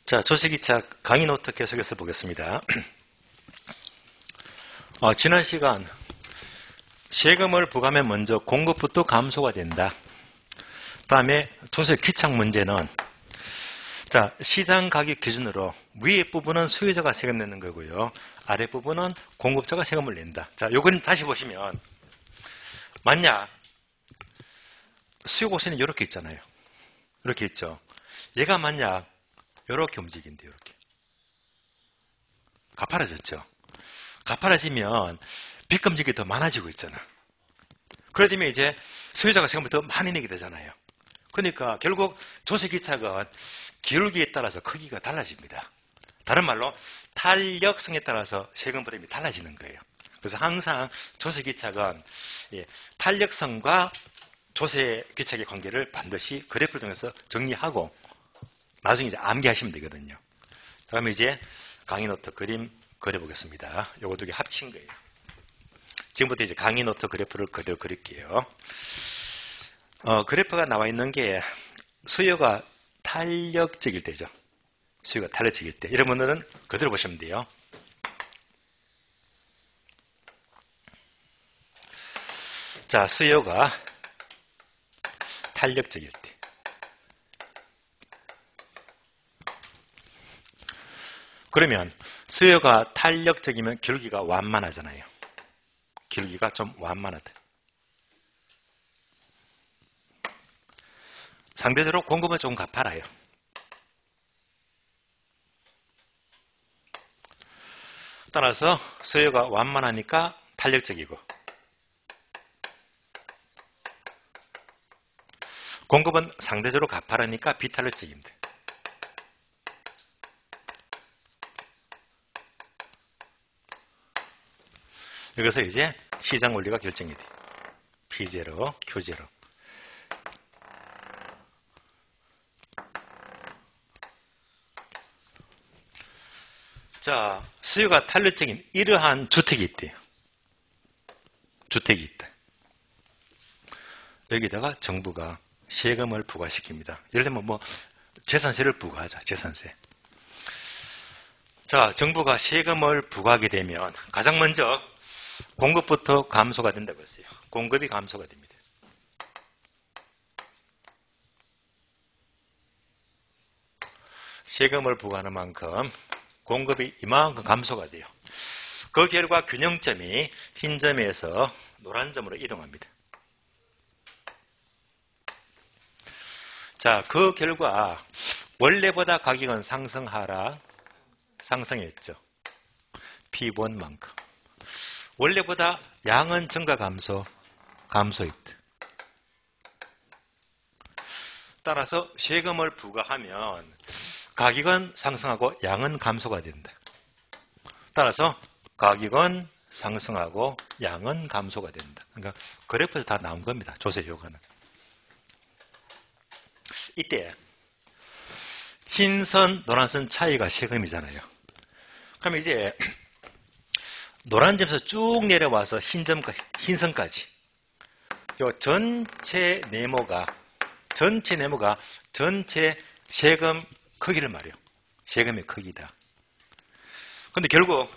자, 조세기차 강의 노트 계속해서 보겠습니다. 지난 시간 세금을 부과하면 먼저 공급부터 감소가 된다. 다음에 조세기착 문제는 자, 시장 가격 기준으로 위에 부분은 수요자가 세금 내는 거고요. 아래 부분은 공급자가 세금을 낸다. 자, 요건 다시 보시면 만약 수요고세는 이렇게 있잖아요. 이렇게 있죠. 얘가 만약 이렇게 움직인대요. 이렇게. 가파라졌죠. 가파라지면 빚금직이 더 많아지고 있잖아. 그래 되면 이제 수요자가 세금을 더 많이 내게 되잖아요. 그러니까 결국 조세기착은 기울기에 따라서 크기가 달라집니다. 다른 말로 탄력성에 따라서 세금 부담이 달라지는 거예요. 그래서 항상 조세기착은 탄력성과 조세기착의 관계를 반드시 그래프를 통해서 정리하고 나중에 이제 암기하시면 되거든요. 다음에 이제 강의 노트 그림 그려보겠습니다. 요거 두 개 합친 거예요. 지금부터 이제 강의 노트 그래프를 그대로 그릴게요. 그래프가 나와 있는 게 수요가 탄력적일 때죠. 수요가 탄력적일 때. 여러분들은 그대로 보시면 돼요. 자, 수요가 탄력적일 때. 그러면 수요가 탄력적이면 기울기가 완만하잖아요. 기울기가 좀 완만하다. 상대적으로 공급은 좀 가파라요. 따라서 수요가 완만하니까 탄력적이고 공급은 상대적으로 가파르니까 비탄력적입니다. 여기서 이제 시장 원리가 결정이 돼요. P0, Q0. 자, 수요가 탄력적인 이러한 주택이 있대요. 주택이 있다. 여기다가 정부가 세금을 부과시킵니다. 예를 들면 재산세를 부과하자. 재산세. 자, 정부가 세금을 부과하게 되면 가장 먼저 공급부터 감소가 된다고 했어요. 공급이 감소가 됩니다. 세금을 부과하는 만큼 공급이 이만큼 감소가 돼요. 그 결과 균형점이 흰 점에서 노란 점으로 이동합니다. 자, 그 결과 원래보다 가격은 상승하락, 상승했죠. P1만큼. 원래보다 양은 증가 감소, 감소했다. 따라서 세금을 부과하면 가격은 상승하고 양은 감소가 된다. 따라서 가격은 상승하고 양은 감소가 된다. 그러니까 그래프에서 다 나온 겁니다. 조세 효과는. 이때 흰선, 노란선 차이가 세금이잖아요. 그럼 이제 노란 점에서 쭉 내려와서 흰선까지 요 전체 네모가 전체 세금 크기를 말해요. 세금의 크기다. 근데 결국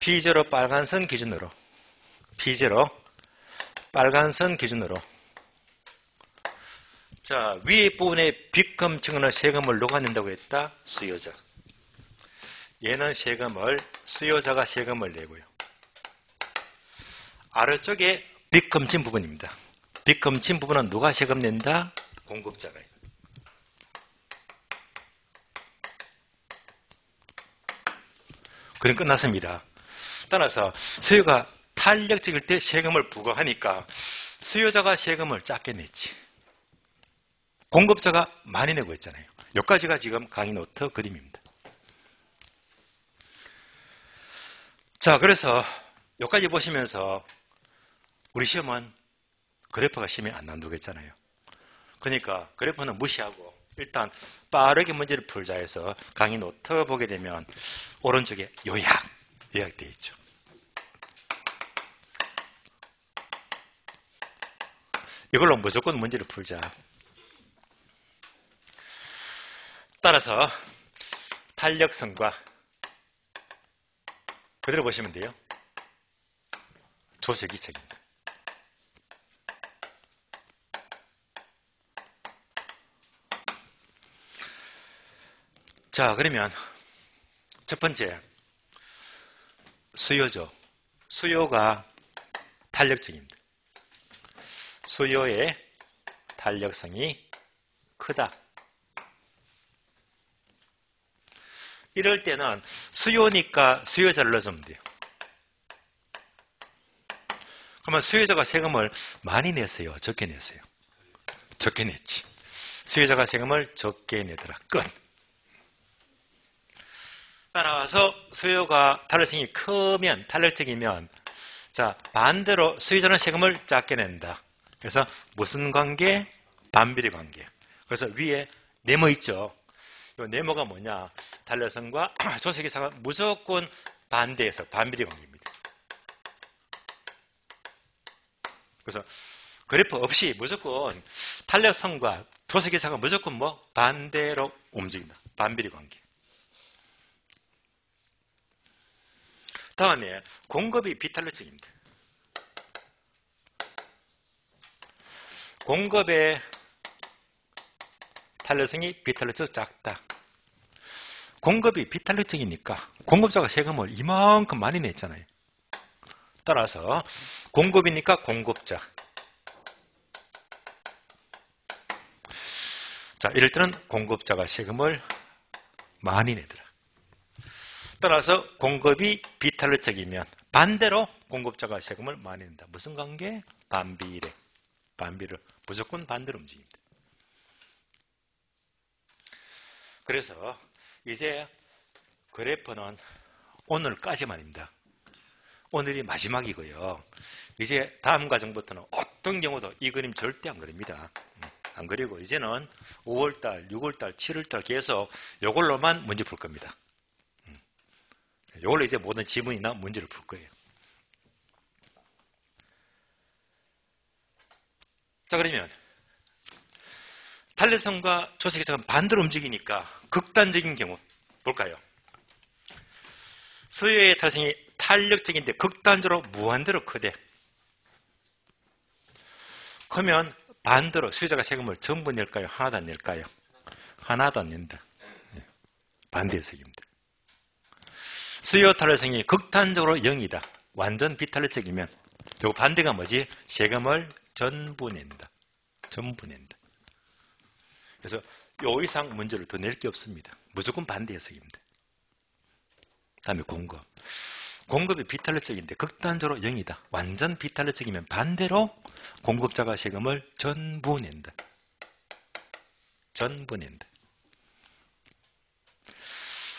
P0 빨간선 기준으로 P0 빨간선 기준으로 자, 위에 부분에 빚금층은 세금을 녹아낸다고 했다. 수요자. 얘는 수요자가 세금을 내고요. 아래쪽에 빚금친 부분입니다. 빚금친 부분은 누가 세금 낸다? 공급자가요. 그럼 끝났습니다. 따라서 수요가 탄력적일 때 세금을 부과하니까 수요자가 세금을 작게 냈지. 공급자가 많이 내고 있잖아요. 여기까지가 지금 강의 노트 그림입니다. 자, 그래서 여기까지 보시면서 우리 시험은 그래프가 시험에 안 나온다고 잖아요. 그러니까 그래프는 무시하고 일단 빠르게 문제를 풀자 해서 강의 노트 보게 되면 오른쪽에 요약되어 있죠. 이걸로 무조건 문제를 풀자. 따라서 탄력성과 그대로 보시면 돼요. 조세기책입니다. 자, 그러면 첫 번째 수요죠. 수요가 탄력적입니다. 수요의 탄력성이 크다. 이럴 때는 수요니까 수요자를 넣어주면 돼요. 그러면 수요자가 세금을 많이 냈어요? 적게 냈어요? 적게 냈지. 수요자가 세금을 적게 내더라. 끝. 따라서 수요가 탄력성이 크면, 탄력적이면, 자, 반대로 수요자는 세금을 작게 낸다. 그래서 무슨 관계? 반비례 관계. 그래서 위에 네모 있죠? 이 네모가 뭐냐? 탄력성과 조세기차가 무조건 반대해서 반비례 관계입니다. 그래서 그래프 없이 무조건 탄력성과 조세기차가 무조건 뭐? 반대로 움직인다. 반비례 관계. 다음에 공급이 비탄력적입니다. 공급의 탄력성이 비탄력적 작다. 공급이 비탄력적이니까 공급자가 세금을 이만큼 많이 냈잖아요. 따라서 공급이니까 공급자. 자, 이럴 때는 공급자가 세금을 많이 내더라. 따라서 공급이 비탄력적이면 반대로 공급자가 세금을 많이 낸다. 무슨 관계? 반비례. 반비례. 무조건 반대로 움직입니다. 그래서 이제 그래프는 오늘까지만입니다. 오늘이 마지막이고요. 이제 다음 과정부터는 어떤 경우도 이 그림 절대 안 그립니다. 안 그리고 이제는 5월달, 6월달, 7월달 계속 이걸로만 문제 풀 겁니다. 이걸로 이제 모든 지문이나 문제를 풀 거예요. 자, 그러면 탄력성과 조세기차가 반대로 움직이니까 극단적인 경우 볼까요? 수요의 탄력성이 탄력적인데 극단적으로 무한대로 크대. 그러면 반대로 수요자가 세금을 전부 낼까요? 하나도 안 낼까요? 하나도 안 낸다. 반대 해석입니다. 수요 탄력성이 극단적으로 0이다. 완전 비탄력적이면 요 반대가 뭐지? 세금을 전부 낸다. 전부 낸다. 그래서 요 이상 문제를 더 낼 게 없습니다. 무조건 반대 해석입니다. 다음에 공급. 공급이 비탄력적인데 극단적으로 0이다. 완전 비탄력적이면 반대로 공급자가 세금을 전부 낸다. 전부 낸다.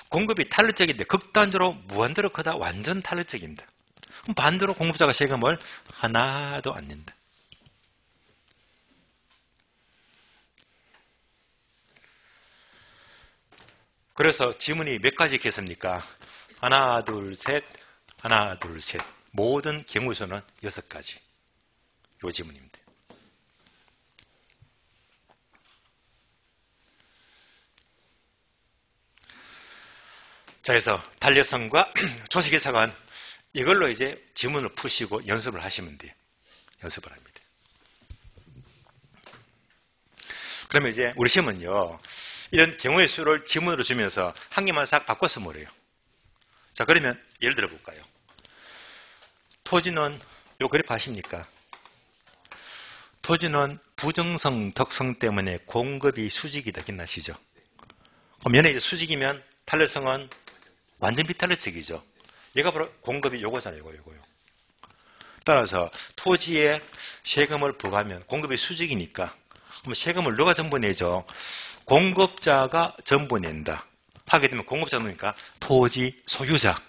공급이 탄력적인데 극단적으로 무한대로 크다. 완전 탄력적입니다. 그럼 반대로 공급자가 세금을 하나도 안 낸다. 그래서 지문이 몇 가지 있겠습니까? 하나, 둘, 셋, 하나, 둘, 셋. 모든 경우수는 6가지. 요 지문입니다. 자, 그래서 탄력성과 조세기차관 이걸로 이제 지문을 푸시고 연습을 하시면 돼요. 연습을 합니다. 그러면 이제 우리 시험은요, 이런 경우의 수를 지문으로 주면서 한 개만 싹 바꿔서 뭐래요? 자, 그러면 예를 들어 볼까요? 토지는 요 그래프 아십니까? 토지는 부정성, 덕성 때문에 공급이 수직이다. 기억나시죠? 그럼 얘네 이제 수직이면 탄력성은 완전 비탄력적이죠. 얘가 바로 공급이 요거잖아요. 요거요. 따라서 토지에 세금을 부과하면 공급이 수직이니까 그럼 세금을 누가 전부 내죠? 공급자가 전부 낸다. 하게 되면 공급자 누니까 토지 소유자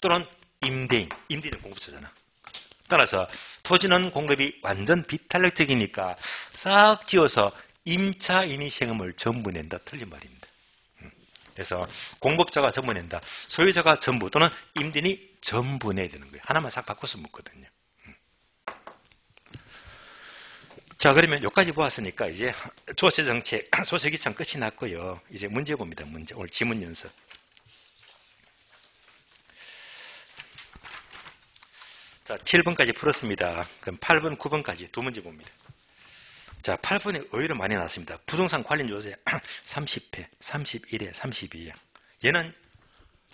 또는 임대인. 임대인은 공급자잖아. 따라서 토지는 공급이 완전 비탄력적이니까 싹 지어서 임차인이 세금을 전부 낸다. 틀린 말입니다. 그래서 공급자가 전부 낸다. 소유자가 전부 또는 임대인이 전부 내야 되는 거예요. 하나만 싹 바꿔서 묻거든요. 자, 그러면 여기까지 보았으니까 이제 조세정책, 조세기참 끝이 났고요. 이제 문제 봅니다. 문제. 오늘 지문 연습. 자, 7번까지 풀었습니다. 그럼 8번, 9번까지 두 문제 봅니다. 자, 8번에 의외로 많이 나왔습니다. 부동산 관련 조세 30회, 31회, 32회. 얘는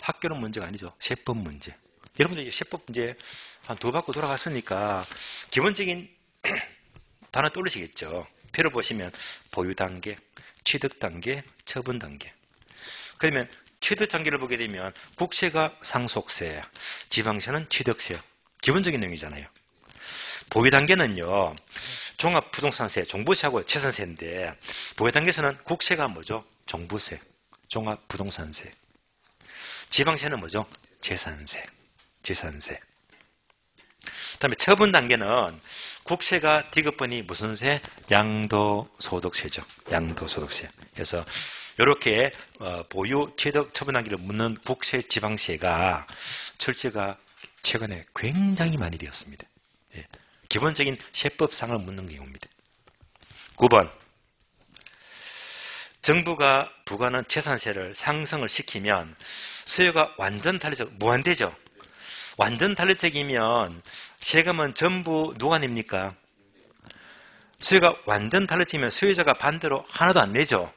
학교는 문제가 아니죠. 세법 문제. 여러분들 이제 세법 문제 한 두 바퀴 돌아갔으니까 기본적인 단어 떠오르시겠죠. 표를 보시면 보유 단계, 취득 단계, 처분 단계. 그러면 취득 단계를 보게 되면 국세가 상속세, 지방세는 취득세. 기본적인 내용이잖아요. 보유 단계는요. 종합부동산세, 종부세하고 재산세인데 보유 단계에서는 국세가 뭐죠? 종부세, 종합부동산세. 지방세는 뭐죠? 재산세, 재산세. 그다음에 처분 단계는 국세가 디귿번이 무슨 세? 양도소득세죠. 양도소득세. 그래서 이렇게 보유, 취득, 처분 단계를 묻는 국세, 지방세가 출제가 최근에 굉장히 많이 되었습니다. 예. 기본적인 세법상을 묻는 경우입니다. 9번. 정부가 부과하는 재산세를 상승을 시키면 수요가 완전 달라져 무한대죠. 완전 달라지면 세금은 전부 누가 냅니까? 수요가 완전 달라지면 수요자가 반대로 하나도 안 내죠.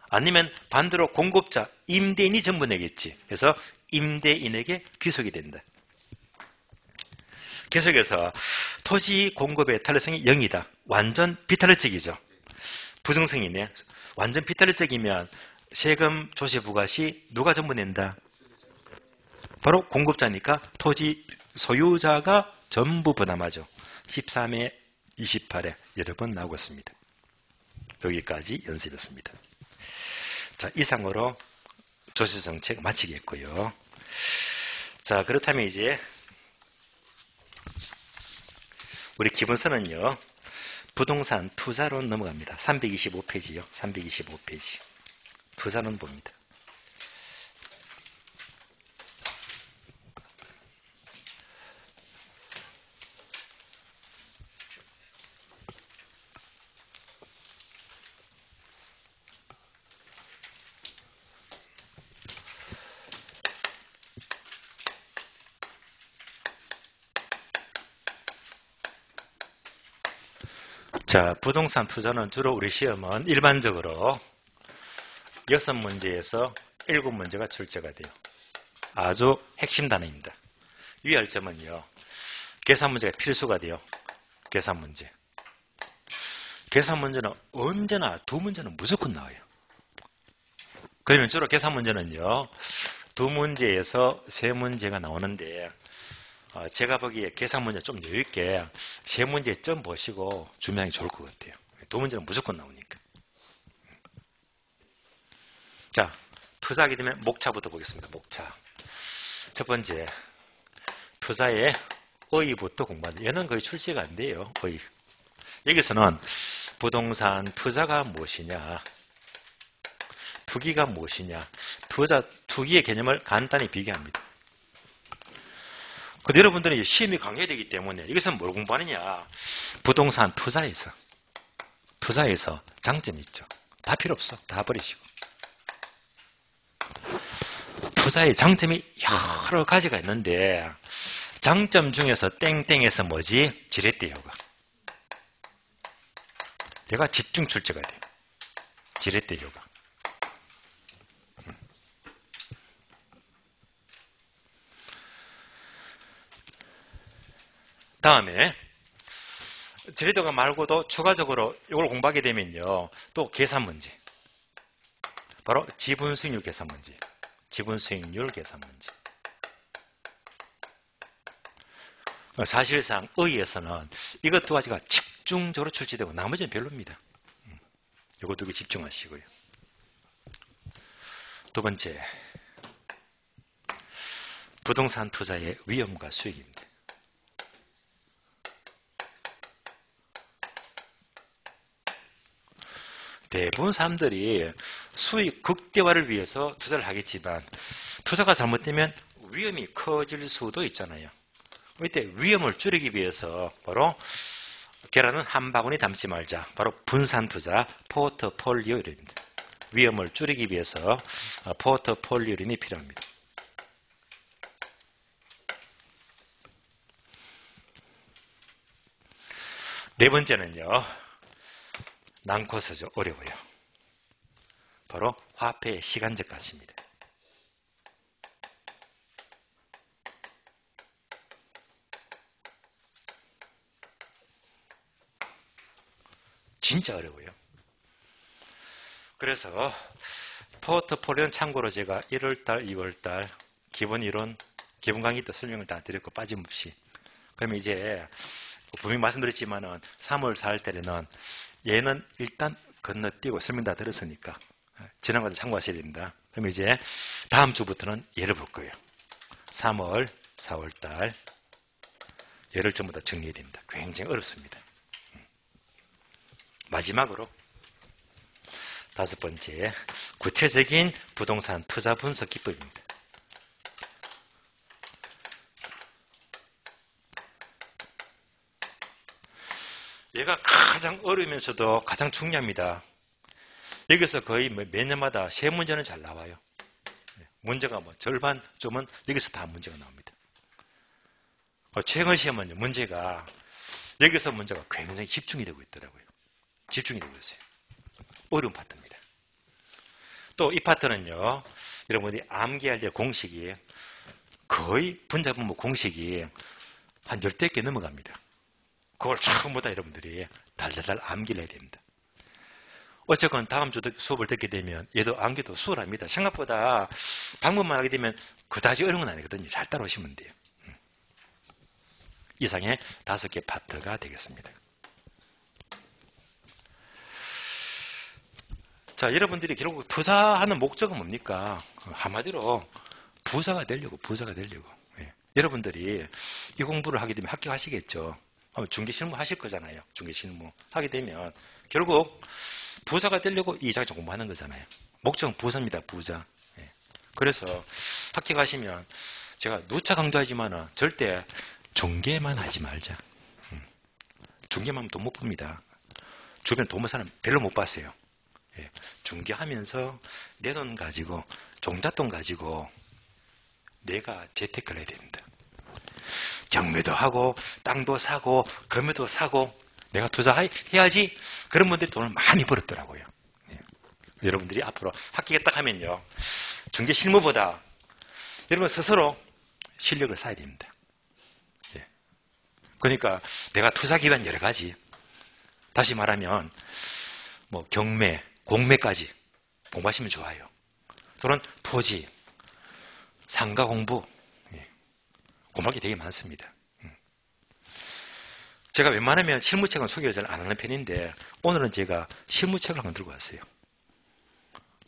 아니면 반대로 공급자, 임대인이 전부 내겠지. 그래서 임대인에게 귀속이 된다. 계속해서 토지 공급의 탄력성이 0이다. 완전 비탄력적이죠. 부정성이네. 완전 비탄력적이면 세금 조세 부과 시 누가 전부 낸다? 바로 공급자니까 토지 소유자가 전부 부담하죠. 13회, 28회 여러 번 나오고 있습니다. 여기까지 연습했습니다. 자, 이상으로 조세정책 마치겠고요. 자, 그렇다면 이제 우리 기본서는요. 부동산 투자론 넘어갑니다. 325페이지요. 325페이지. 투자론 봅니다. 자, 부동산 투자는 주로 우리 시험은 일반적으로 6문제에서 7문제가 출제가 돼요. 아주 핵심 단어입니다. 유의할 점은요. 계산 문제가 필수가 돼요. 계산 문제. 계산 문제는 언제나 두 문제는 무조건 나와요. 그러면 주로 계산 문제는요. 두 문제에서 세 문제가 나오는데 제가 보기에 계산 문제 좀 여유있게 세 문제 점 보시고 준비하는 게 좋을 것 같아요. 두 문제는 무조건 나오니까. 자, 투자하게 되면 목차부터 보겠습니다. 목차. 첫 번째, 투자의 의의부터 공부한다. 얘는 거의 출제가 안 돼요. 의의. 여기서는 부동산 투자가 무엇이냐, 투기가 무엇이냐, 투기의 개념을 간단히 비교합니다. 근데 여러분들은 시험이 강요되기 때문에 이것은 뭘 공부하느냐? 부동산 투자에서 장점이 있죠. 다 필요 없어. 다 버리시고. 투자의 장점이 여러 가지가 있는데 장점 중에서 땡땡에서 뭐지? 지렛대 효과. 얘가 집중 출제가 돼요. 지렛대 효과. 다음에 지렛대가 말고도 추가적으로 이걸 공부하게 되면요. 또 계산 문제. 바로 지분 수익률 계산 문제. 지분 수익률 계산 문제. 사실상 의의에서는 이것 두 가지가 집중적으로 출제되고 나머지는 별로입니다. 이거 두 개 집중하시고요. 두 번째, 부동산 투자의 위험과 수익입니다. 대부분 사람들이 수익 극대화를 위해서 투자를 하겠지만 투자가 잘못되면 위험이 커질 수도 있잖아요. 이때 위험을 줄이기 위해서 바로 계란은 한 바구니 담지 말자. 바로 분산투자, 포트폴리오율입니다. 위험을 줄이기 위해서 포트폴리오율이 필요합니다. 네 번째는요. 난코서죠. 어려워요. 바로 화폐의 시간적 가치입니다. 진짜 어려워요. 그래서 포트폴리오는 참고로 제가 1월달, 2월달 기본 이론, 기본 강의 때 설명을 다 드렸고 빠짐없이. 그러면 이제 분명히 말씀드렸지만은 3월 4일 때는 얘는 일단 건너뛰고 설명 다 들었으니까 지난 것도 참고하셔야 됩니다. 그럼 이제 다음 주부터는 얘를 볼 거예요. 3월, 4월달 얘를 전부 다 정리해야 됩니다. 굉장히 어렵습니다. 마지막으로 다섯 번째, 구체적인 부동산 투자 분석 기법입니다. 얘가 가장 어려우면서도 가장 중요합니다. 여기서 거의 몇 년마다 세 문제는 잘 나와요. 문제가 절반 좀은 여기서 다 문제가 나옵니다. 최근 시험은 문제가 여기서 문제가 굉장히 집중이 되고 있더라고요. 집중이 되고 있어요. 어려운 파트입니다. 또 이 파트는요, 여러분이 암기할 때 공식이 거의 분자분모 공식이 한 10대 개 넘어갑니다. 그걸 전부 다 여러분들이 달달달 암기를 해야 됩니다. 어쨌건 다음 주 수업을 듣게 되면 얘도 암기도 수월합니다. 생각보다 방법만 하게 되면 그다지 어려운 건 아니거든요. 잘 따라오시면 돼요. 이상의 5개 파트가 되겠습니다. 자, 여러분들이 결국 투자하는 목적은 뭡니까? 한마디로 부자가 되려고. 예. 여러분들이 이 공부를 하게 되면 합격하시겠죠. 중개실무 하실 거잖아요. 중개실무 하게 되면 결국 부자가 되려고 이 자격증 공부하는 거잖아요. 목적은 부자입니다. 부자. 예. 그래서 합격하시면 제가 누차 강조하지만 절대 중개만 하지 말자. 중개만 하면 돈 못 봅니다. 주변 돈 번 사람 별로 못 봤어요. 예. 중개하면서 내 돈 가지고 종잣돈 가지고 내가 재테크를 해야 됩니다. 경매도 하고 땅도 사고 금매도 사고 내가 투자해야지. 그런 분들이 돈을 많이 벌었더라고요. 예. 여러분들이 앞으로 합격했다 하면요, 중개 실무보다 여러분 스스로 실력을 쌓아야 됩니다. 예. 그러니까 내가 투자하기 위한 여러 가지, 다시 말하면 경매, 공매까지 공부하시면 좋아요. 또는 토지, 상가 공부, 공부할 게 되게 많습니다. 제가 웬만하면 실무책은 소개를 잘 안 하는 편인데 오늘은 제가 실무책을 한번 들고 왔어요.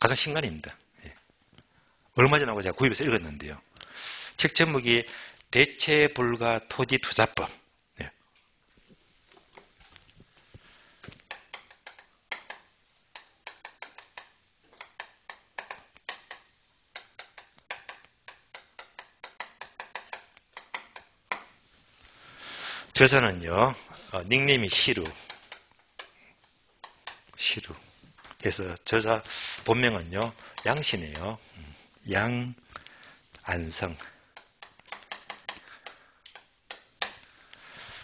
가장 신간입니다. 얼마 전하고 제가 구입해서 읽었는데요. 책 제목이 대체 불가 토지 투자법. 저자는요, 닉네임이 시루. 그래서 저자 본명은요, 양씨네요. 양안성.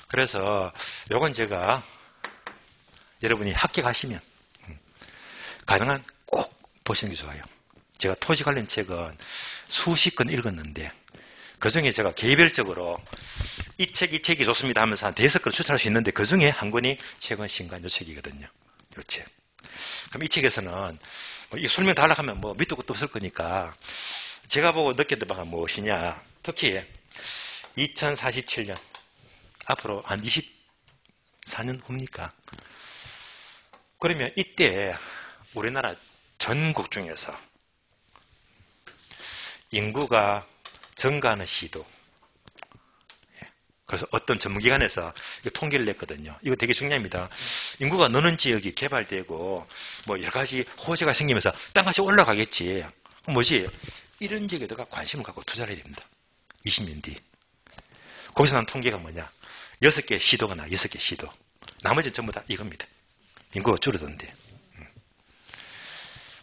그래서 요건 제가 여러분이 합격하시면 가능한 꼭 보시는 게 좋아요. 제가 토지 관련 책은 수십 권 읽었는데 그 중에 제가 개별적으로 이 책이 좋습니다 하면서 한 5권 추천할 수 있는데 그 중에 한 권이 최근 신간 요 책이거든요. 요 책. 그럼 이 책에서는 이 설명 다 하려고 하면 밑도 끝도 없을 거니까 제가 보고 느꼈던 바가 무엇이냐. 특히 2047년 앞으로 한 24년 후입니까? 그러면 이때 우리나라 전국 중에서 인구가 증가하는 시도. 그래서 어떤 전문기관에서 통계를 냈거든요. 이거 되게 중요합니다. 인구가 느는 지역이 개발되고 여러 가지 호재가 생기면서 땅값이 올라가겠지. 뭐지? 이런 지역에다가 관심을 갖고 투자를 해야 됩니다. 20년 뒤. 거기서 난 통계가 뭐냐? 6개 시도가 나. 6개 시도. 나머지는 전부 다 이겁니다. 인구가 줄어든대.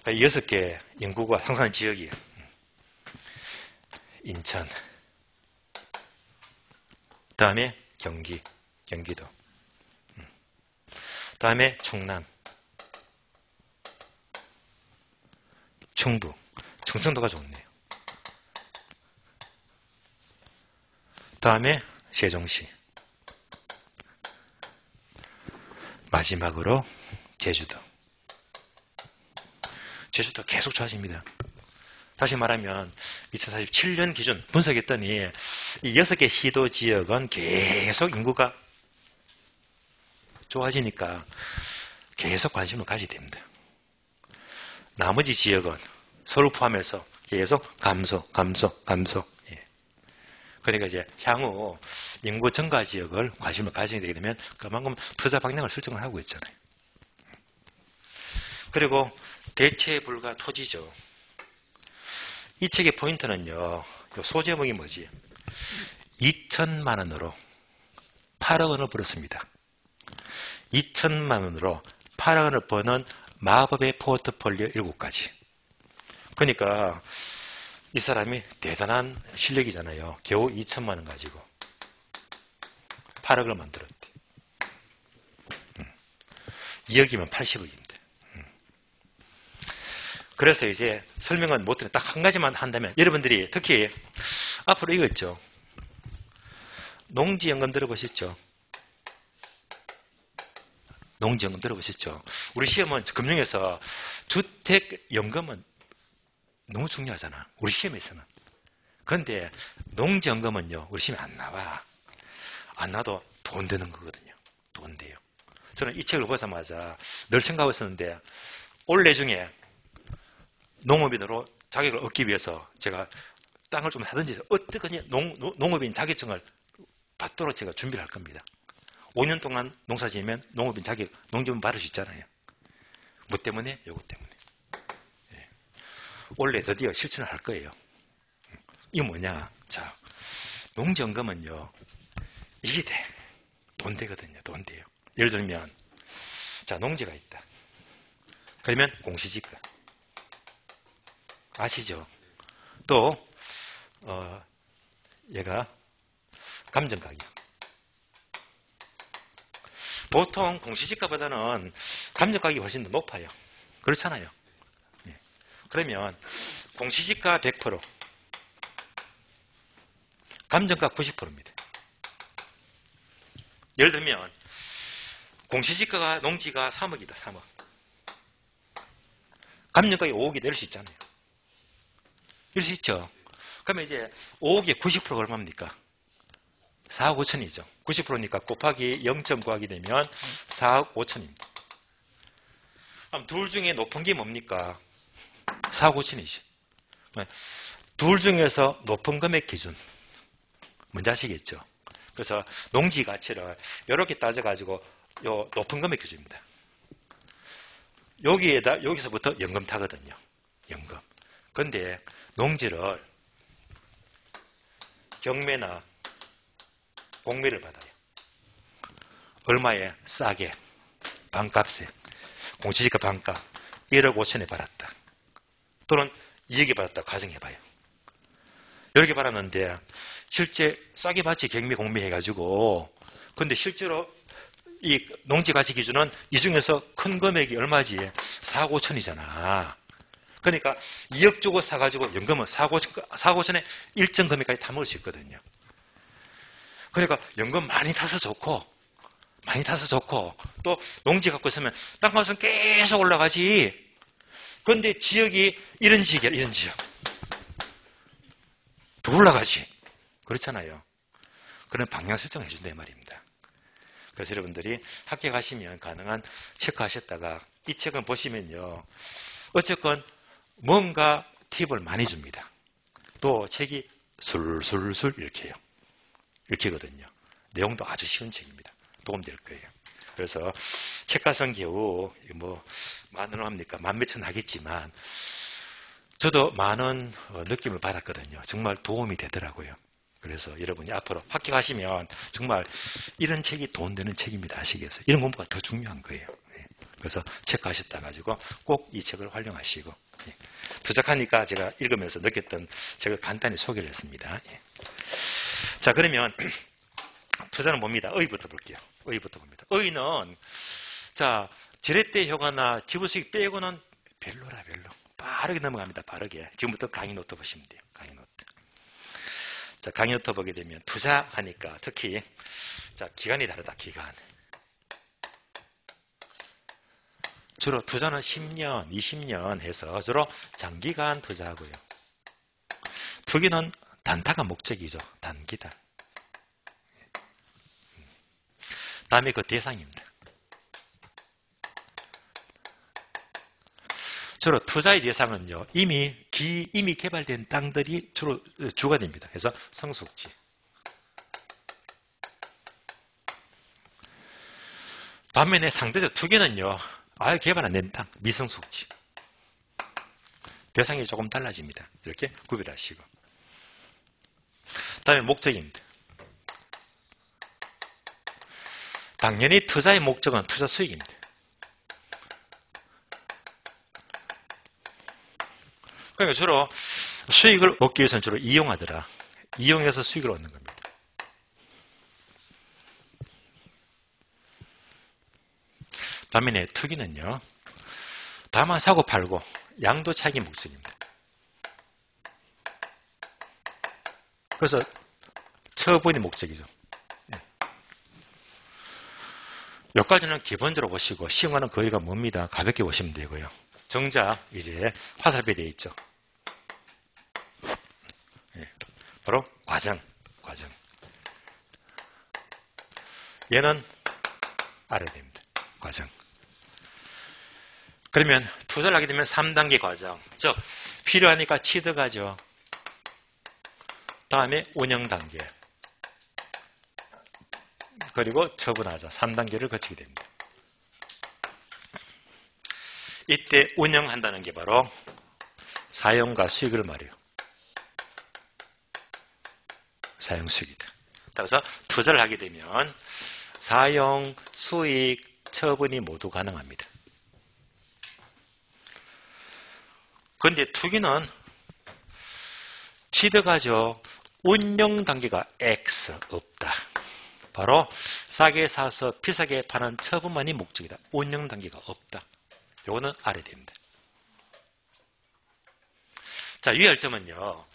6개 인구가 상승하는 지역이에요. 인천, 다음에 경기도, 다음에 충남, 충북, 충청도가 좋네요. 다음에 세종시, 마지막으로 제주도. 제주도 계속 좋아집니다. 다시 말하면 2047년 기준 분석했더니 이 6개 시도 지역은 계속 인구가 좋아지니까 계속 관심을 가지게 됩니다. 나머지 지역은 서울 포함해서 계속 감소. 예. 그러니까 이제 향후 인구 증가 지역을 관심을 가지게 되게 되면 그만큼 투자 방향을 설정을 하고 있잖아요. 그리고 대체 불가 토지죠. 이 책의 포인트는요, 소제목이 뭐지? 2천만 원으로 8억 원을 벌었습니다. 2천만 원으로 8억 원을 버는 마법의 포트폴리오 7가지. 그러니까 이 사람이 대단한 실력이잖아요. 겨우 2천만 원 가지고 8억을 만들었대. 2억이면 80억입니다. 그래서 이제 설명은 못해요. 딱 한 가지만 한다면 여러분들이 특히 앞으로 이거 있죠. 농지연금 들어보셨죠? 농지연금 들어보셨죠? 우리 시험은 금융에서 주택연금은 너무 중요하잖아. 우리 시험에서는. 그런데 농지연금은요. 우리 시험에 안 나와. 안 나도 돈 되는 거거든요. 돈 돼요. 저는 이 책을 보자마자 늘 생각하고 있었는데 올해 중에 농업인으로 자격을 얻기 위해서 제가 땅을 좀 사든지 어떻게 농업인 자격증을 받도록 제가 준비를 할 겁니다. 5년 동안 농사 지으면 농업인 자격, 농지문 받을 수 있잖아요. 뭐 때문에? 요거 때문에. 예. 원래 드디어 실천을 할 거예요. 이게 뭐냐? 자, 농지연금은요, 이게 돼. 돈 되거든요. 돈 돼요. 예를 들면, 자, 농지가 있다. 그러면 공시지가. 아시죠? 또, 얘가 감정가격. 보통 공시지가보다는 감정가격이 훨씬 더 높아요. 그렇잖아요. 예. 그러면 공시지가 100%, 감정가 90%입니다. 예를 들면 공시지가가 농지가 3억이다. 3억. 감정가격이 5억이 될 수 있잖아요. 이럴 수 있죠. 그러면 이제 5억에 90%가 얼마입니까? 4억 5천이죠. 90%니까 곱하기 0.9 하게 되면 4억 5천입니다. 그럼 둘 중에 높은 게 뭡니까? 4억 5천이지. 둘 중에서 높은 금액 기준. 뭔지 아시겠죠? 그래서 농지 가치를 이렇게 따져가지고 요 높은 금액 기준입니다. 여기서부터 연금 타거든요. 연금. 그런데 농지를 경매나 공매를 받아요. 얼마에? 싸게. 반값에. 공시지가 반값. 1억 5천에 받았다. 또는 2억에 받았다. 가정해봐요. 이렇게 받았는데 실제 싸게 받지 경매 공매 해가지고 근데 실제로 이 농지 가치 기준은 이 중에서 큰 금액이 얼마지? 4억 5천이잖아. 그러니까 2억 주고 사가지고 연금은 4억 5천에 일정 금액까지 다 먹을 수 있거든요. 그러니까 연금 많이 타서 좋고 또 농지 갖고 있으면 땅값은 계속 올라가지. 그런데 지역이 이런 지역이야. 이런 지역. 더 올라가지. 그렇잖아요. 그런 방향 설정을 해준다 이 말입니다. 그래서 여러분들이 학교 가시면 가능한 체크하셨다가 이 책은 보시면요. 어쨌건 뭔가 팁을 많이 줍니다. 또 책이 술술술 읽혀요. 읽히거든요. 내용도 아주 쉬운 책입니다. 도움될 거예요. 그래서 책가성 겨우 뭐 만원 합니까? 만몇천 하겠지만 저도 많은 느낌을 받았거든요. 정말 도움이 되더라고요. 그래서 여러분이 앞으로 합격하시면 정말 이런 책이 돈 되는 책입니다. 아시겠어요? 이런 공부가 더 중요한 거예요. 그래서 체크하셨다 가지고 꼭 이 책을 활용하시고, 부족하니까 제가 읽으면서 느꼈던 책을 간단히 소개를 했습니다. 자, 그러면 투자는 뭡니다. 의부터 볼게요. 의부터 봅니다. 의는 자, 지렛대 효과나 지불수익 빼고는 별로라, 별로. 빠르게 넘어갑니다. 빠르게. 지금부터 강의 노트 보시면 돼요. 강의 노트. 자, 강의 노트 보게 되면 투자하니까 특히 자, 기간이 다르다. 기간. 주로 투자는 10년, 20년 해서 주로 장기간 투자하고요. 투기는 단타가 목적이죠. 단기다. 다음에 그 대상입니다. 주로 투자의 대상은요, 이미 개발된 땅들이 주로 주가 됩니다. 그래서 성숙지. 반면에 상대적 투기는요, 아예 개발 안 된 땅, 미성숙지. 대상이 조금 달라집니다. 이렇게 구별하시고. 다음에 목적입니다. 당연히 투자의 목적은 투자 수익입니다. 그러니까 주로 수익을 얻기 위해서는 주로 이용하더라. 이용해서 수익을 얻는 겁니다. 반면에 투기는요, 다만 사고 팔고 양도 차익이 목적입니다. 그래서 처분이 목적이죠. 여기까지는 기본적으로 보시고 시험과는 거리가 멉니다. 가볍게 보시면 되고요. 정작 이제 화살표 되어 있죠. 바로 과정. 얘는 알아야 됩니다. 과정. 그러면 투자를 하게 되면 3단계 과정. 즉 필요하니까 취득하죠. 다음에 운영 단계. 그리고 처분하자. 3단계를 거치게 됩니다. 이때 운영한다는 게 바로 사용과 수익을 말해요. 사용 수익이다. 따라서 투자를 하게 되면 사용, 수익, 처분이 모두 가능합니다. 그런데 투기는 취득하죠. 운영 단계가 X 없다. 바로 싸게 사서 비싸게 파는 처분만이 목적이다. 운영 단계가 없다. 요거는 알아야 됩니다. 자, 유의할 점은요.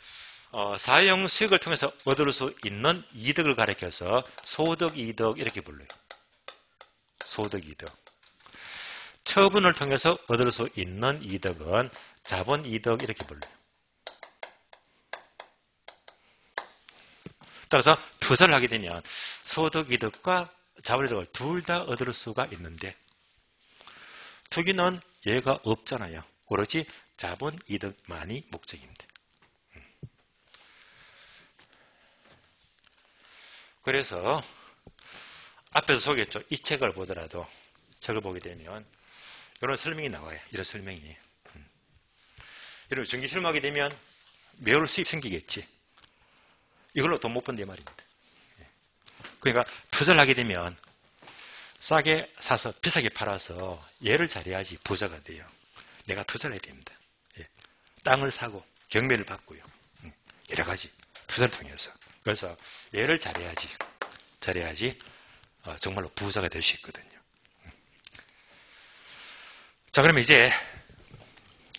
사용 수익을 통해서 얻을 수 있는 이득을 가리켜서 소득, 이득 이렇게 불러요. 소득, 이득. 처분을 통해서 얻을 수 있는 이득은 자본, 이득 이렇게 불러요. 따라서 투자를 하게 되면 소득, 이득과 자본, 이득을 둘 다 얻을 수가 있는데 투기는 얘가 없잖아요. 오로지 자본, 이득만이 목적입니다. 그래서 앞에서 소개했죠. 이 책을 보더라도 책을 보게 되면 이런 설명이 나와요. 이런 설명이. 이런 전기 실무하게 되면 매월 수입 생기겠지. 이걸로 돈 못 번대 말입니다. 그러니까 투자를 하게 되면 싸게 사서 비싸게 팔아서 얘를 잘해야지 부자가 돼요. 내가 투자를 해야 됩니다. 땅을 사고 경매를 받고요. 여러 가지 투자를 통해서. 그래서 얘를 잘해야지 정말로 부자가 될 수 있거든요. 자, 그러면 이제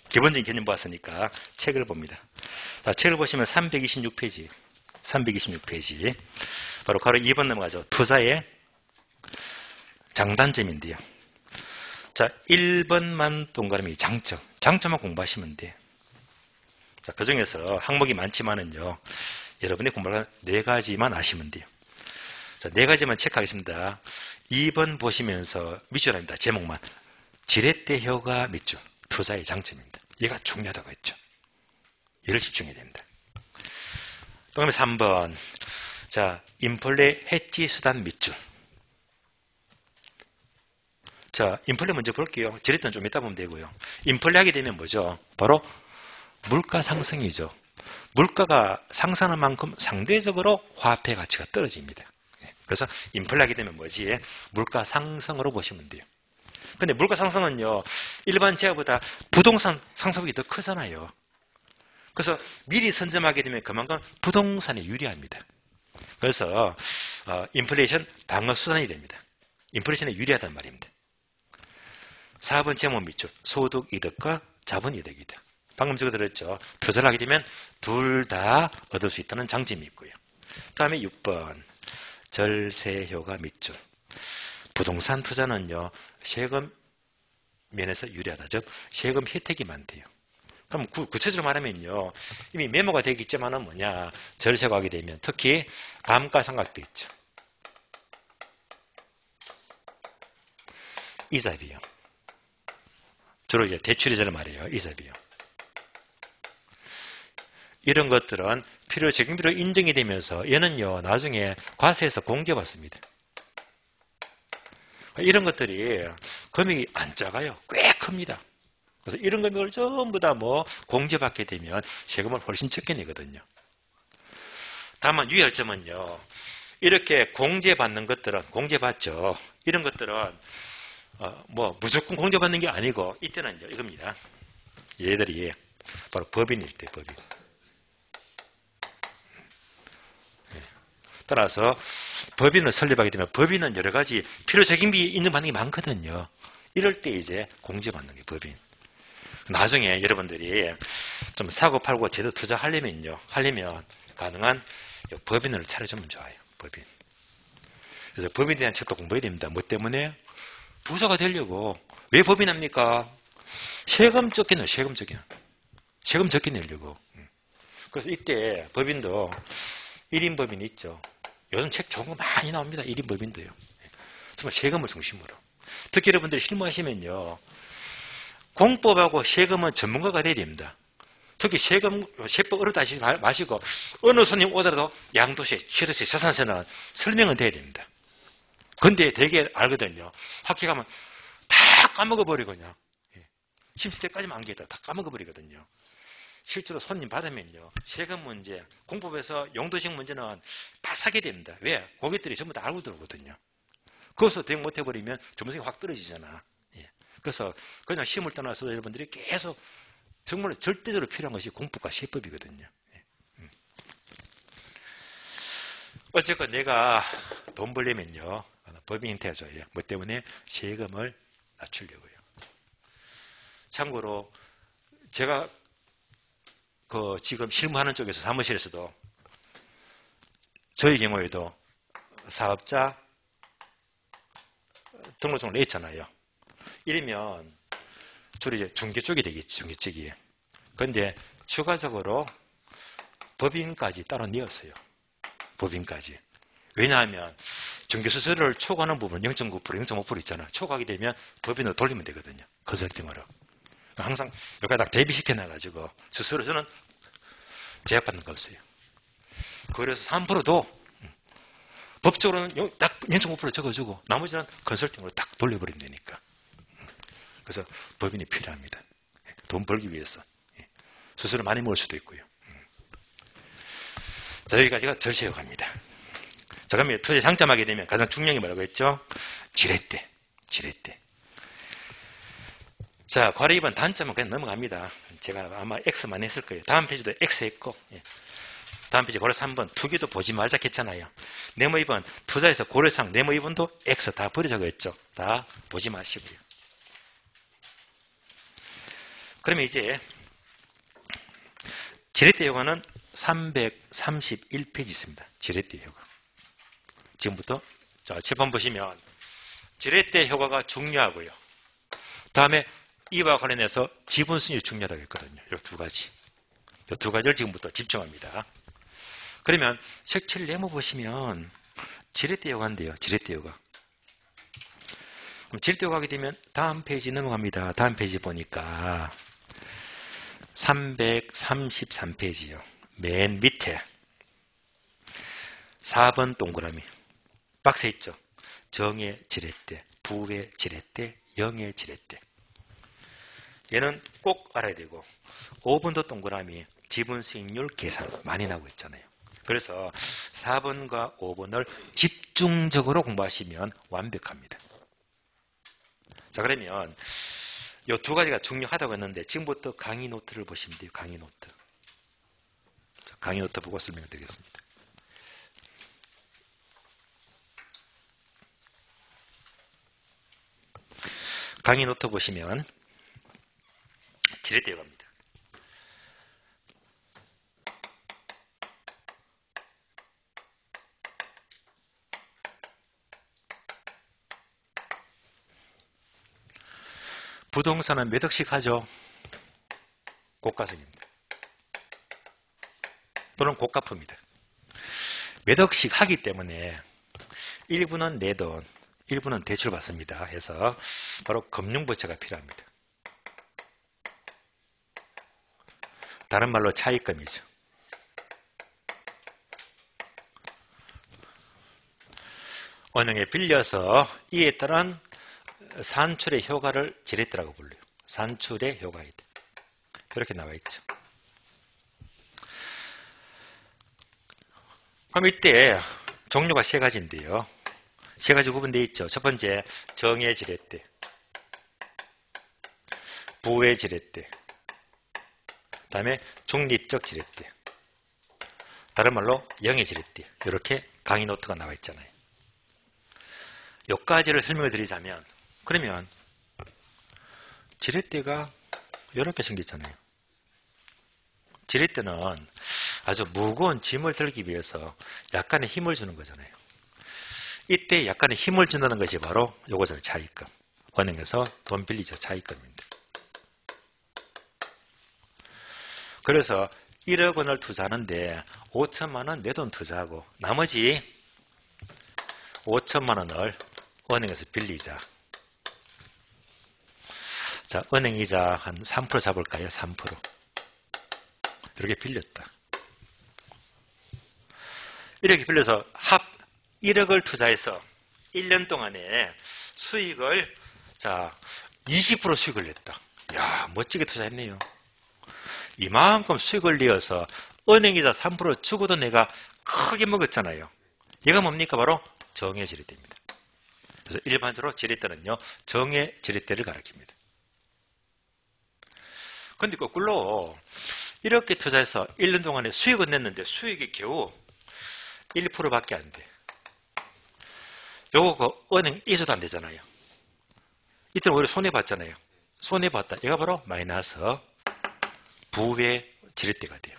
기본적인 개념 보았으니까 책을 봅니다. 자, 책을 보시면 326페이지. 바로 가로 2번 넘어가죠. 투자의 장단점인데요. 자, 1번만 동그라미 장점. 장점만 공부하시면 돼요. 자, 그 중에서 항목이 많지만은요. 여러분이 공부할 4가지만 아시면 돼요. 자, 4가지만 체크하겠습니다. 2번 보시면서 밑줄 합니다. 제목만. 지렛대 효과 밑줄. 투자의 장점입니다. 얘가 중요하다고 했죠. 얘를 집중해야 됩니다. 그 다음에 3번. 자, 인플레 해지 수단 밑줄. 자, 인플레 먼저 볼게요. 지렛대는 좀 이따 보면 되고요. 인플레 하게 되면 뭐죠? 바로 물가 상승이죠. 물가가 상승하는 만큼 상대적으로 화폐 가치가 떨어집니다. 그래서 인플레하게 되면 뭐지? 물가 상승으로 보시면 돼요. 근데 물가 상승은요, 일반 제약보다 부동산 상승폭이 더 크잖아요. 그래서 미리 선점하게 되면 그만큼 부동산에 유리합니다. 그래서 인플레이션 방어 수단이 됩니다. 인플레이션에 유리하단 말입니다. 4번 제목 밑줄, 소득 이득과 자본 이득이다. 방금 적어드렸죠. 투자를 하게 되면 둘 다 얻을 수 있다는 장점이 있고요. 다음에 6번 절세 효과 밑줄. 부동산 투자는요, 세금 면에서 유리하다. 즉 세금 혜택이 많대요. 그럼 구체적으로 말하면요, 이미 메모가 되기 있지만은 뭐냐, 절세가 하게 되면 특히 감가상각도 있죠. 이자 비용. 주로 이제 대출이자를 말해요. 이자 비용. 이런 것들은 필요 적용비로 인정이 되면서 얘는요, 나중에 과세에서 공제받습니다. 이런 것들이 금액이 안 작아요. 꽤 큽니다. 그래서 이런 금액을 전부 다 공제받게 되면 세금을 훨씬 적게 내거든요. 다만 유의할 점은요, 이렇게 공제받는 것들은 공제받죠. 이런 것들은 무조건 공제받는 게 아니고 이때는요, 이겁니다. 얘들이 바로 법인일 때 법인. 따라서 법인을 설립하게 되면 법인은 여러 가지 필요적인비 인정받는 게 많거든요. 이럴 때 이제 공제받는 게 법인. 나중에 여러분들이 좀 사고 팔고 제도 투자하려면 가능한 법인을 차려주면 좋아요. 법인. 그래서 법인에 대한 책도 공부해야 됩니다. 뭐 때문에? 부자가 되려고. 왜 법인합니까? 세금 적게 내요. 세금 적게 내려고. 그래서 이때 법인도 1인 법인이 있죠. 요즘 책 좋은 거 많이 나옵니다. 1인 법인도요. 정말 세금을 중심으로. 특히 여러분들이 실무하시면요, 공법하고 세금은 전문가가 돼야 됩니다. 특히 세법 어렵다시지 마시고 어느 손님 오더라도 양도세, 취득세, 자산세는 설명은 돼야 됩니다. 근데 되게 알거든요. 학교 가면 다 까먹어버리거든요. 심시대까지만 안기다 다 까먹어버리거든요. 실제로 손님 받으면요, 세금 문제, 공법에서 용도식 문제는 다 사게 됩니다. 왜? 고객들이 전부 다 알고 들어오거든요. 거기서 대응 못해버리면 점수가 확 떨어지잖아. 그래서 그냥 시험을 떠나서 여러분들이 계속 정말 절대적으로 필요한 것이 공법과 세법이거든요. 어쨌건 내가 돈 벌려면요, 법인 형태줘요. 뭐 때문에? 세금을 낮추려고요. 참고로 제가 지금 실무하는 쪽에서 사무실에서도 저희 경우에도 사업자 등록증을 냈잖아요. 이러면 주로 이제 중개 쪽이 되겠죠. 중개 쪽이. 그런데 추가적으로 법인까지 따로 내었어요. 법인까지. 왜냐하면 중개수수료를 초과하는 부분 0.9%, 0.5% 있잖아. 초과하게 되면 법인으로 돌리면 되거든요. 컨설팅으로. 항상 여기다 딱 대비시켜놔가지고 수수료는 제약받는 거 없어요. 그래서 3%도 법적으로는 딱 0.5% 적어주고 나머지는 컨설팅으로 딱 돌려버리면 되니까. 그래서 법인이 필요합니다. 돈 벌기 위해서. 수수료 많이 먹을 수도 있고요. 자, 여기까지가 절세효과입니다. 자, 그러면 투자 장점하게 되면 가장 중요한 게 뭐라고 했죠? 지렛대. 자, 괄호 2번 단점은 그냥 넘어갑니다. 제가 아마 X만 했을 거예요. 다음 페이지도 X 했고, 다음 페이지 괄호 3번 투기도 보지 말자 했잖아요. 네모 2번 투자에서 고려사항 네모 2번도 X 다 버리자고 했죠. 다 보지 마시고요. 그러면 이제 지렛대 효과는 331페이지 있습니다. 지렛대 효과. 지금부터 자, 칠판 보시면 지렛대 효과가 중요하고요. 다음에 이와 관련해서 지분순위 중요하다고 했거든요. 이 두 가지. 이 두 가지를 지금부터 집중합니다. 그러면 색칠 네모 보시면 지렛대 효과인데요. 지렛대 효과. 그럼 지렛대 효과 하게 되면 다음 페이지 넘어갑니다. 다음 페이지 보니까 333페이지요. 맨 밑에 4번 동그라미. 박스 있죠. 정의 지렛대, 부의 지렛대, 영의 지렛대. 얘는 꼭 알아야 되고 5번도 동그라미 지분 수익률 계산 많이 나오고 있잖아요. 그래서 4번과 5번을 집중적으로 공부하시면 완벽합니다. 자, 그러면 이 두 가지가 중요하다고 했는데 지금부터 강의 노트를 보시면 돼요. 강의 노트. 자, 강의 노트 보고 설명을 드리겠습니다. 강의 노트 보시면 지렛대에 갑니다. 부동산은 몇 억씩 하죠? 고가성입니다. 또는 고가품입니다. 몇 억씩 하기 때문에 일부는 내 돈, 일부는 대출 받습니다. 해서 바로 금융부채가 필요합니다. 다른 말로 차입금이죠. 은행에 빌려서 이에 따른 산출의 효과를 지렛대라고 불러요. 산출의 효과이다. 이렇게 나와 있죠. 그럼 이때 종류가 세 가지인데요. 세 가지 구분되어 있죠. 첫 번째, 정의 지렛대, 부의 지렛대, 그 다음에 중립적 지렛대, 다른 말로 영의 지렛대. 이렇게 강의 노트가 나와 있잖아요. 여기까지를 설명을 드리자면, 그러면 지렛대가 이렇게 생겼잖아요. 지렛대는 아주 무거운 짐을 들기 위해서 약간의 힘을 주는 거잖아요. 이때 약간의 힘을 준다는 것이 바로 요거죠. 차입금. 은행에서 돈 빌리죠. 차입금입니다. 그래서 1억 원을 투자하는데 5천만 원 내 돈 투자하고 나머지 5천만 원을 은행에서 빌리자. 자, 은행 이자 한 3% 잡을까요? 3%. 이렇게 빌렸다. 이렇게 빌려서 합 1억을 투자해서 1년 동안에 수익을 20% 수익을 냈다. 이야, 멋지게 투자했네요. 이만큼 수익을 내어서 은행이자 3% 주고도 내가 크게 먹었잖아요. 얘가 뭡니까? 바로 정의 지렛대입니다. 그래서 일반적으로 지렛대는요, 정의 지렛대를 가리킵니다. 그런데 거꾸로 이렇게 투자해서 1년 동안에 수익을 냈는데 수익이 겨우 1%밖에 안 돼. 요거 은행 이자도 안 되잖아요. 이때는 오히려 손해봤잖아요. 손해봤다. 얘가 바로 마이너스 부의 지렛대가 돼요.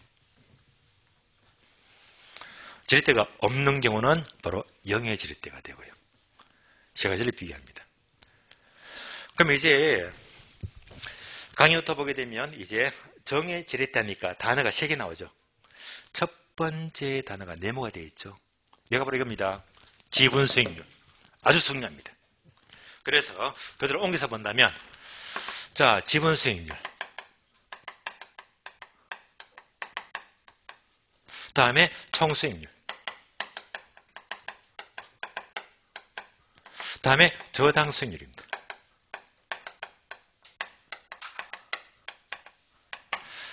지렛대가 없는 경우는 바로 영의 지렛대가 되고요. 세 가지를 비교합니다. 그럼 이제 강의부터 보게 되면 이제 정의 지렛대 하니까 단어가 3개 나오죠. 첫 번째 단어가 네모가 되어 있죠. 얘가 바로 이겁니다. 지분 수익률. 아주 중요합니다. 그래서 그대로 옮겨서 본다면, 자, 지분 수익률. 다음에 총수익률. 다음에 저당 수익률입니다.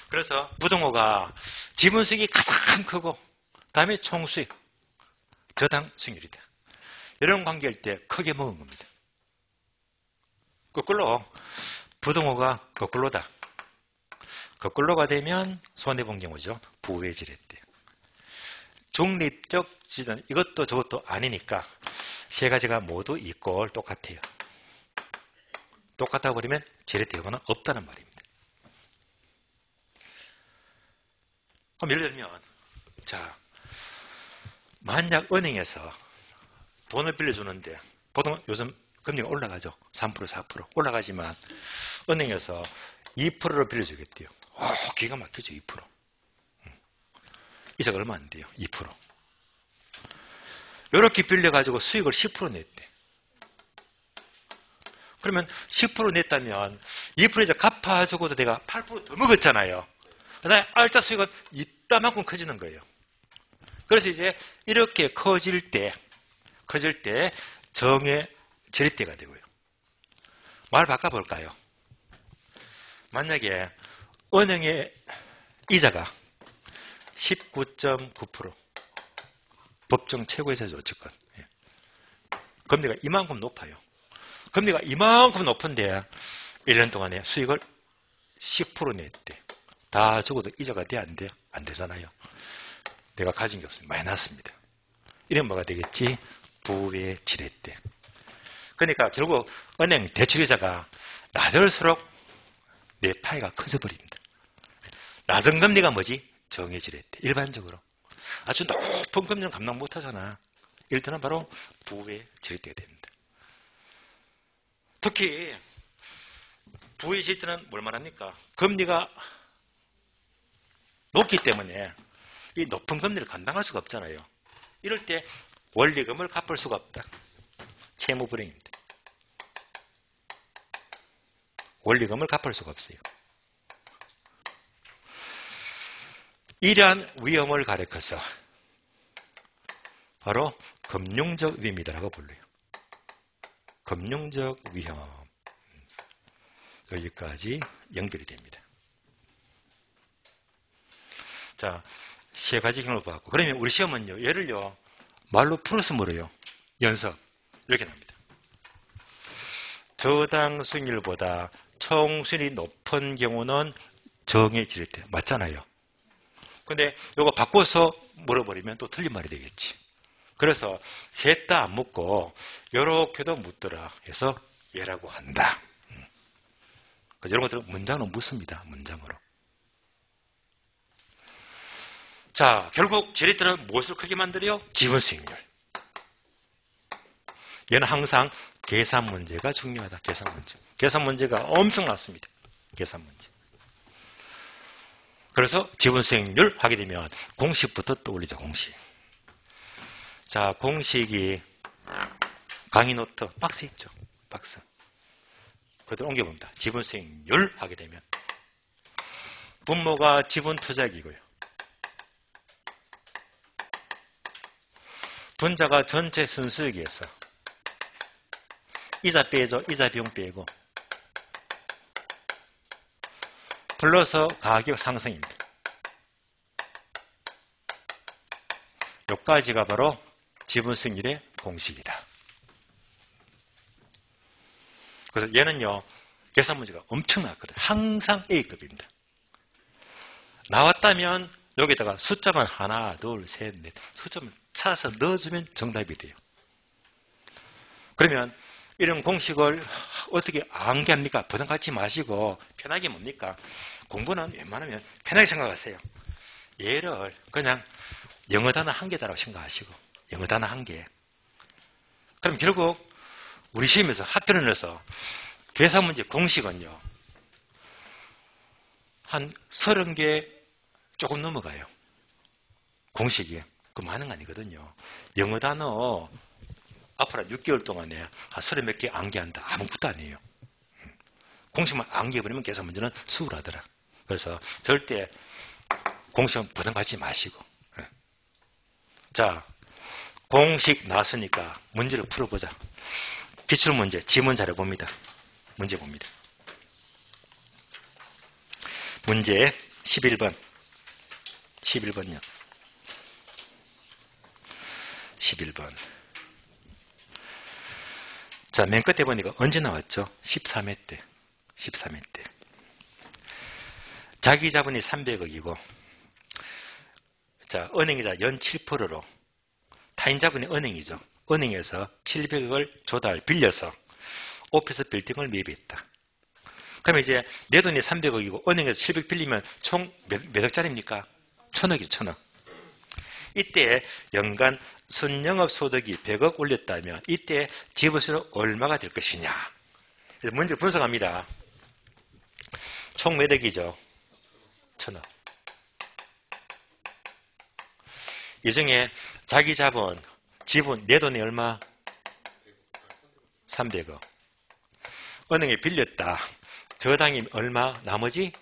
그래서 부동호가 지분 수익이 가장 크고 다음에 총수익, 저당 수익률이다. 이런 관계일 때 크게 먹은 겁니다. 거꾸로 부동호가 거꾸로다. 거꾸로가 되면 손해본 경우죠. 부의 지렛대. 중립적 지단, 이것도 저것도 아니니까 세 가지가 모두 이꼴 똑같아요. 똑같다고 버리면 지렛대 효과는 없다는 말입니다. 그럼 예를 들면, 자, 만약 은행에서 돈을 빌려주는데, 보통 요즘 금리가 올라가죠. 3%, 4% 올라가지만 은행에서 2%로 빌려주겠대요. 기가 막히죠. 2%. 이자가 얼마 안 돼요. 2%. 이렇게 빌려가지고 수익을 10% 냈대. 그러면 10% 냈다면 2% 이자 갚아주고도 내가 8% 더 먹었잖아요. 그다음에 알짜 수익은 이따만큼 커지는 거예요. 그래서 이제 이렇게 커질 때 정의 지렛대가 되고요. 말 바꿔볼까요? 만약에 은행의 이자가 19.9% 법정 최고이자죠. 어쨌건 금리가 이만큼 높아요. 금리가 이만큼 높은데 1년 동안에 수익을 10% 냈대. 다 적어도 이자가 돼? 안 돼? 안 되잖아요. 내가 가진 게 없으면 마이너스입니다. 이런 뭐가 되겠지? 부의 지렛대. 그러니까 결국 은행 대출이자가 낮을수록 내 파이가 커져 버립니다. 낮은 금리가 뭐지? 정해지랬대. 일반적으로. 아주 높은 금리는 감당 못 하잖아. 이럴 때는 바로 부의 지렛대가 됩니다. 특히 부의 지렛대는 뭘 말합니까? 금리가 높기 때문에 이 높은 금리를 감당할 수가 없잖아요. 이럴 때 원리금을 갚을 수가 없다. 채무 불행입니다. 원리금을 갚을 수가 없어요. 이러한 위험을 가리켜서 바로 금융적 위험이라고 불러요. 금융적 위험. 여기까지 연결이 됩니다. 자, 세 가지 경우를 봤고, 그러면 우리 시험은요, 얘를요, 말로 풀어서 물어요. 연습. 이렇게 납니다. 저당 수익률보다 총 수익이 높은 경우는 정의 지렛대. 맞잖아요. 근데 이거 바꿔서 물어버리면 또 틀린 말이 되겠지. 그래서 셋 다 안 묻고 요렇게도 묻더라 해서 얘라고 한다. 그래서 이런 것들은 문장으로 묻습니다. 문장으로. 자, 결국 지렛대는 무엇을 크게 만들어요? 지분수익률. 얘는 항상 계산 문제가 중요하다. 계산 문제. 계산 문제가 엄청 많습니다. 계산 문제. 그래서 지분수익률 하게 되면 공식부터 떠올리죠. 공식. 자, 공식이 강의 노트 박스 있죠. 박스. 그대로 옮겨봅니다. 지분수익률 하게 되면 분모가 지분 투자액이고요. 분자가 전체 순수익에서 이자 빼죠. 이자 비용 빼고 플러스 가격 상승입니다. 여기까지가 바로 지분수익률의 공식이다. 그래서 얘는요, 계산 문제가 엄청나거든요. 항상 A급입니다. 나왔다면 여기다가 숫자만 하나, 둘, 셋, 넷 숫자만 찾아서 넣어주면 정답이 돼요. 그러면 이런 공식을 어떻게 암기합니까? 부담 갖지 마시고 편하게 뭡니까? 공부는 웬만하면 편하게 생각하세요. 얘를 그냥 영어 단어 한 개다라고 생각하시고 영어 단어 한 개. 그럼 결국 우리 시험에서 학교론에서 계산 문제 공식은요. 한 30개 조금 넘어가요. 공식이. 그 많은 거 아니거든요. 영어 단어 앞으로 6개월 동안에 한 30몇 개 암기한다. 아무것도 아니에요. 공식만 암기해버리면 계산 문제는 수월하더라. 그래서 절대 공식은 부담 갖지 마시고. 자, 공식 나왔으니까 문제를 풀어보자. 기출문제, 지문 잘해 봅니다. 문제 봅니다. 문제 11번. 11번요. 11번. 자, 맨 끝에 보니까 언제 나왔죠? 13회 때. 13회 때. 자기 자본이 300억이고, 자, 은행이자 연 7%로 타인 자본이 은행이죠. 은행에서 700억을 조달, 빌려서 오피스 빌딩을 매입했다. 그러면 이제 내 돈이 300억이고 은행에서 700 빌리면 총 몇 억짜리입니까? 1000억이죠. 1000억. 이때 연간 순영업 소득이 100억 올렸다면 이때 지분수는 얼마가 될 것이냐. 그래서 문제를 분석합니다. 총 몇 억이죠? 1000억. 이 중에 자기 자본, 지분, 내 돈이 얼마? 300억. 은행에 빌렸다. 저당이 얼마? 나머지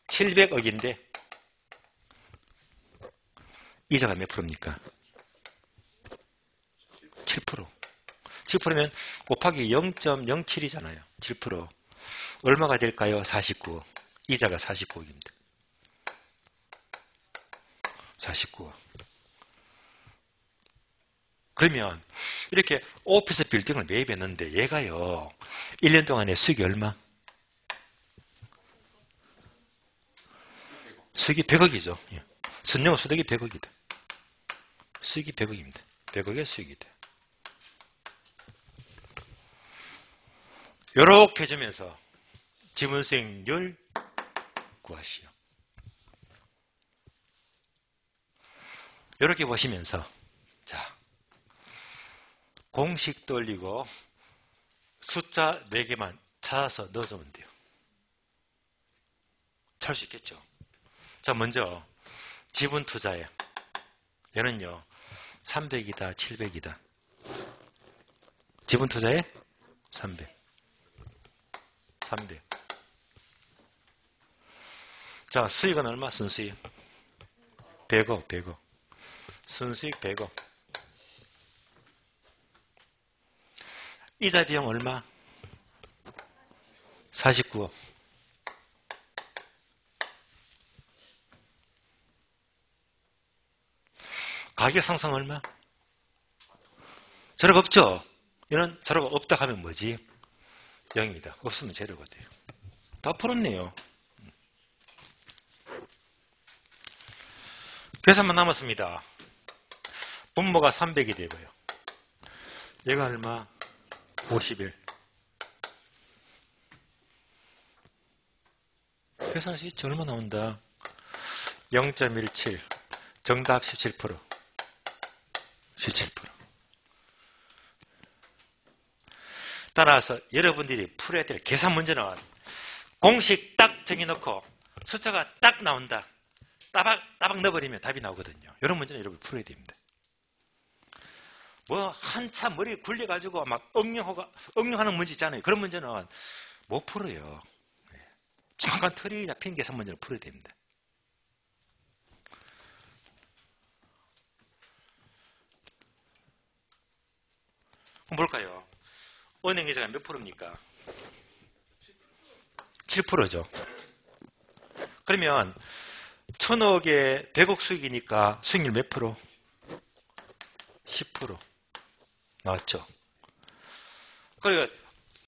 700억인데 이자가 몇 프로입니까? 7%. 7%면 곱하기 0.07이잖아요. 7%. 얼마가 될까요? 49억. 이자가 49억입니다. 49억. 그러면 이렇게 오피스 빌딩을 매입했는데 얘가요. 1년 동안에 수익이 얼마? 수익이 100억이죠. 선용 수익이 100억이다. 수익이 100억입니다. 100억의 수익이다. 요렇게 해주면서 지분 수익률 구하시오. 요렇게 보시면서 자 공식 돌리고 숫자 4개만 찾아서 넣어주면 돼요. 찾을 수 있겠죠. 자 먼저 지분 투자에 얘는요 300이다 700이다. 지분 투자에 300 자 수익은 얼마? 순수익 100억 순수익 100억. 이자 비용 얼마? 49억. 가격 상승 얼마? 재료가 없죠? 이런 재료가 없다 하면 뭐지? 0이다. 없으면 재료가 돼요. 다 풀었네요. 계산만 남았습니다. 분모가 300이 되고요. 얘가 얼마? 51. 계산할 수 있죠? 얼마 나온다? 0.17. 정답 17%. 17%. 따라서 여러분들이 풀어야 될 계산 문제는 공식 딱 정해놓고 숫자가 딱 나온다. 따박 넣어버리면 답이 나오거든요. 이런 문제는 여러분 풀어야 됩니다. 뭐 한참 머리 굴려가지고 막 응용하는 문제 있잖아요. 그런 문제는 못 풀어요. 정확한 틀이 잡힌 계산 문제를 풀어야 됩니다. 그럼 볼까요? 은행이자가 몇 프로입니까? 7%죠. 그러면 1000억에 100억 수익이니까 수익률 몇 프로? 10%. 나왔죠. 그러니까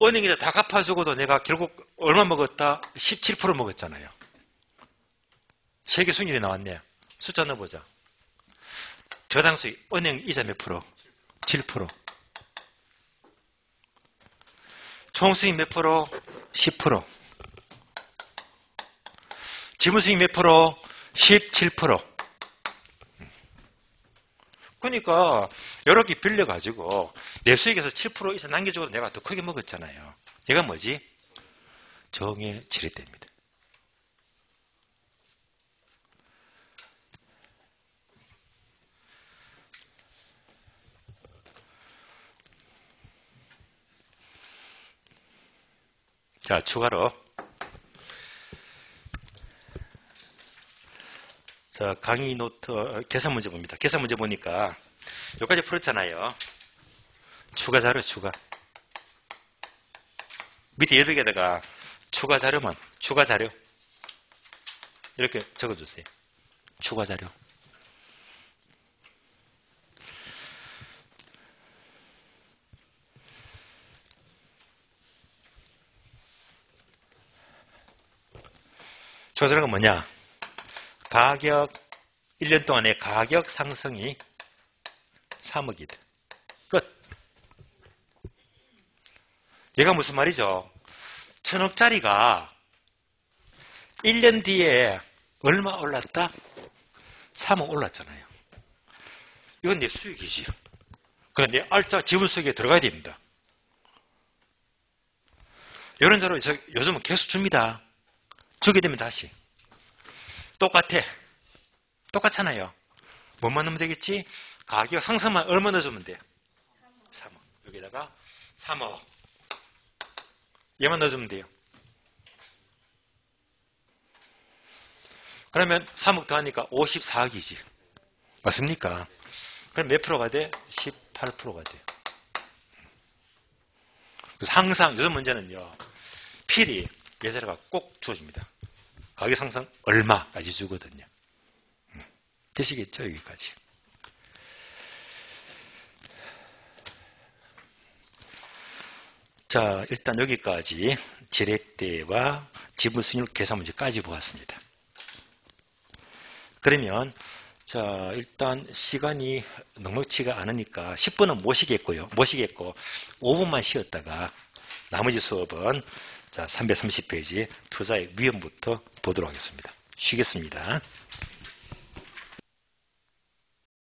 은행이자 다 갚아주고도 내가 결국 얼마 먹었다? 17% 먹었잖아요. 세계 수익률이 나왔네. 숫자 넣어보자. 저당 수익, 은행 이자 몇 프로? 7%. 총 수익 몇 프로? 10%. 지분 수익 몇 프로? 17%. 그러니까 여러 개 빌려가지고 내 수익에서 7% 이상 남겨주고 내가 더 크게 먹었잖아요. 얘가 뭐지? 정의 지렛대입니다. 자, 추가로 자, 강의 노트 계산 문제 봅니다. 계산 문제 보니까 여기까지 풀었잖아요. 추가 자료 추가. 밑에 여백에다가 추가 자료만 추가 자료 이렇게 적어주세요. 추가 자료. 추가 자료가 뭐냐? 가격 1년 동안의 가격 상승이 3억이다. 끝. 얘가 무슨 말이죠? 1000억짜리가 1년 뒤에 얼마 올랐다? 3억 올랐잖아요. 이건 내 수익이지요. 그런데 알짜 지분 수익에 들어가야 됩니다. 이런 자료 요즘은 계속 줍니다. 주게 되면 다시. 똑같잖아요. 뭐만 넣으면 되겠지? 가격 상승만 얼마 넣어주면 돼요? 3억. 여기다가 3억. 얘만 넣어주면 돼요. 그러면 3억 더하니까 54억이지. 맞습니까? 그럼 몇 프로가 돼? 18%가 돼요. 그래서 항상 요즘 문제는요. 필히 예제가 꼭 주어집니다. 가격 상승 얼마까지 주거든요. 되시겠죠? 여기까지. 자, 일단 여기까지 지렛대와 지분수익률 계산 문제까지 보았습니다. 그러면 자, 일단 시간이 넉넉치가 않으니까 10분은 못 쉬겠고 5분만 쉬었다가 나머지 수업은 자, 330페이지 투자의 위험부터 보도록 하겠습니다. 쉬겠습니다.